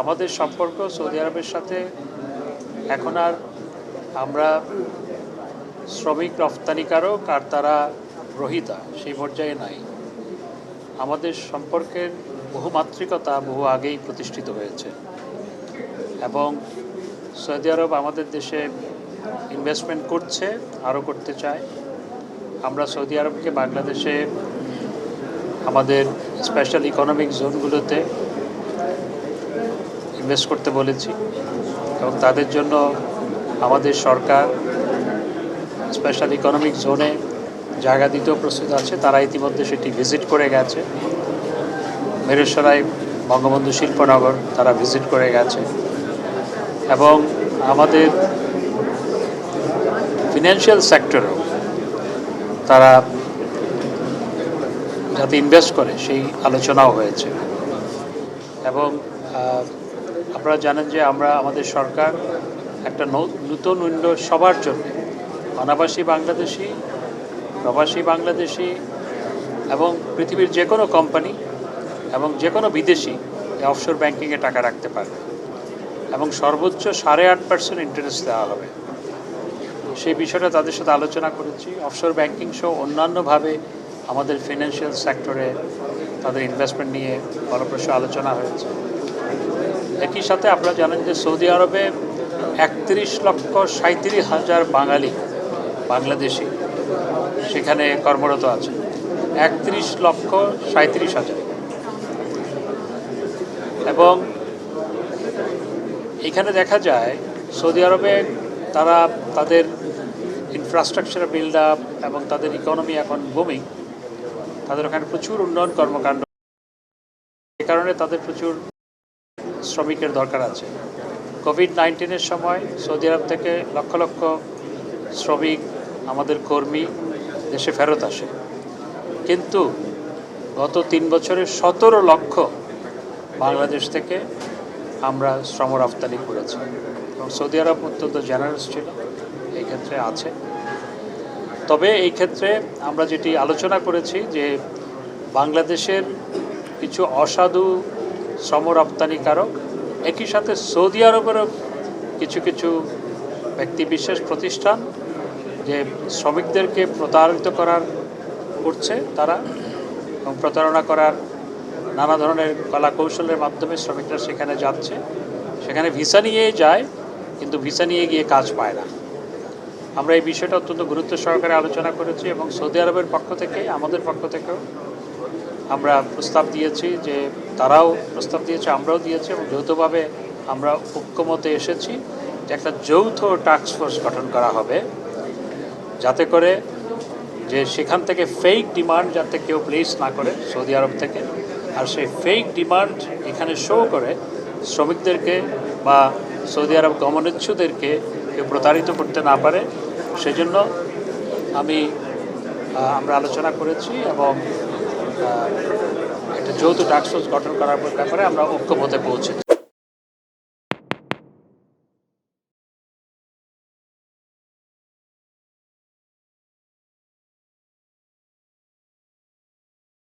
আমাদের সম্পর্ক সৌদি আরবের সাথে এখন আর আমরা শ্রমিক রপ্তানিকারক আর তারা গ্রহীতা সেই পর্যায়ে নাই। আমাদের সম্পর্কের বহুমাত্রিকতা বহু আগেই প্রতিষ্ঠিত হয়েছে এবং সৌদি আরব আমাদের দেশে ইনভেস্টমেন্ট করছে, আরও করতে চায়। আমরা সৌদি আরবকে বাংলাদেশে আমাদের স্পেশাল ইকোনমিক জোনগুলোতে ইনভেস্ট করতে বলেছি এবং তাদের জন্য আমাদের সরকার স্পেশাল ইকোনমিক জোনে জায়গা দিতেও প্রস্তুত আছে। তারা ইতিমধ্যে সেটি ভিজিট করে গেছে। মিরসরাই বঙ্গবন্ধু শিল্পনগর তারা ভিজিট করে গেছে এবং আমাদের ফিনান্সিয়াল সেক্টরেও তারা যাতে ইনভেস্ট করে সেই আলোচনাও হয়েছে। এবং আপনারা জানেন যে আমাদের সরকার একটা নতুন উইন্ডো সবার জন্য, অনাবাসী বাংলাদেশি, প্রবাসী বাংলাদেশি এবং পৃথিবীর যে কোনো কোম্পানি এবং যে কোনো বিদেশি অফশোর ব্যাংকিংয়ে টাকা রাখতে পারবে এবং সর্বোচ্চ 8.5% ইন্টারেস্ট দেওয়া হবে। সেই বিষয়টা তাদের সাথে আলোচনা করেছি। অফশোর ব্যাংকিং সহ অন্যান্যভাবে আমাদের ফিনান্সিয়াল সেক্টরে তাদের ইনভেস্টমেন্ট নিয়ে ফলপ্রসূ আলোচনা হয়েছে। একই সাথে আপনারা জানেন যে সৌদি আরবে 31,37,000 বাংলাদেশি সেখানে কর্মরত আছে। 31,37,000 এবং এখানে দেখা যায় সৌদি আরবে তারা তাদের ইনফ্রাস্ট্রাকচার বিল্ড আপ এবং তাদের ইকোনমি এখন বুমিং। তাদের ওখানে প্রচুর উন্নয়ন কর্মকাণ্ড, এ কারণে তাদের প্রচুর শ্রমিকের দরকার আছে। কোভিড-19 সময় সৌদি আরব থেকে লক্ষ লক্ষ শ্রমিক, আমাদের কর্মী দেশে ফেরত আসে, কিন্তু গত 3 বছরে 17 লক্ষ বাংলাদেশ থেকে আমরা শ্রম রপ্তানি করেছি এবং সৌদি আরব অত্যন্ত জেনারেস ছিল এই ক্ষেত্রে আছে। তবে এই ক্ষেত্রে আমরা যেটি আলোচনা করেছি যে বাংলাদেশের কিছু অসাধু শ্রম রপ্তানিকারক, একই সাথে সৌদি আরবেরও কিছু কিছু ব্যক্তিবিশেষ প্রতিষ্ঠান যে শ্রমিকদেরকে প্রতারিত করছে তারা এবং প্রতারণা করার নানা ধরনের কলা কৌশলের মাধ্যমে শ্রমিকরা সেখানে যাচ্ছে, সেখানে ভিসা নিয়েই যায় কিন্তু ভিসা নিয়ে গিয়ে কাজ পায় না। আমরা এই বিষয়টা অত্যন্ত গুরুত্ব সহকারে আলোচনা করেছি এবং সৌদি আরবের পক্ষ থেকে আমাদের পক্ষ থেকেও আমরা প্রস্তাব দিয়েছি, যে তারাও প্রস্তাব দিয়েছে, আমরাও দিয়েছি এবং যৌথভাবে আমরা ঐক্যমতে এসেছি যে একটা যৌথ টাস্কফোর্স গঠন করা হবে, যাতে করে যে সেখান থেকে ফেক ডিমান্ড যাতে কেউ প্লেস না করে সৌদি আরব থেকে, আর সেই ফেক ডিমান্ড এখানে শো করে শ্রমিকদেরকে বা সৌদি আরব গমনেচ্ছুদেরকে কেউ প্রতারিত করতে না পারে। সেজন্য আমরা আলোচনা করেছি এবং একটা যৌথ টাস্কফোর্স গঠন করার ব্যাপারে আমরা ঐক্যমতে পৌঁছেছি।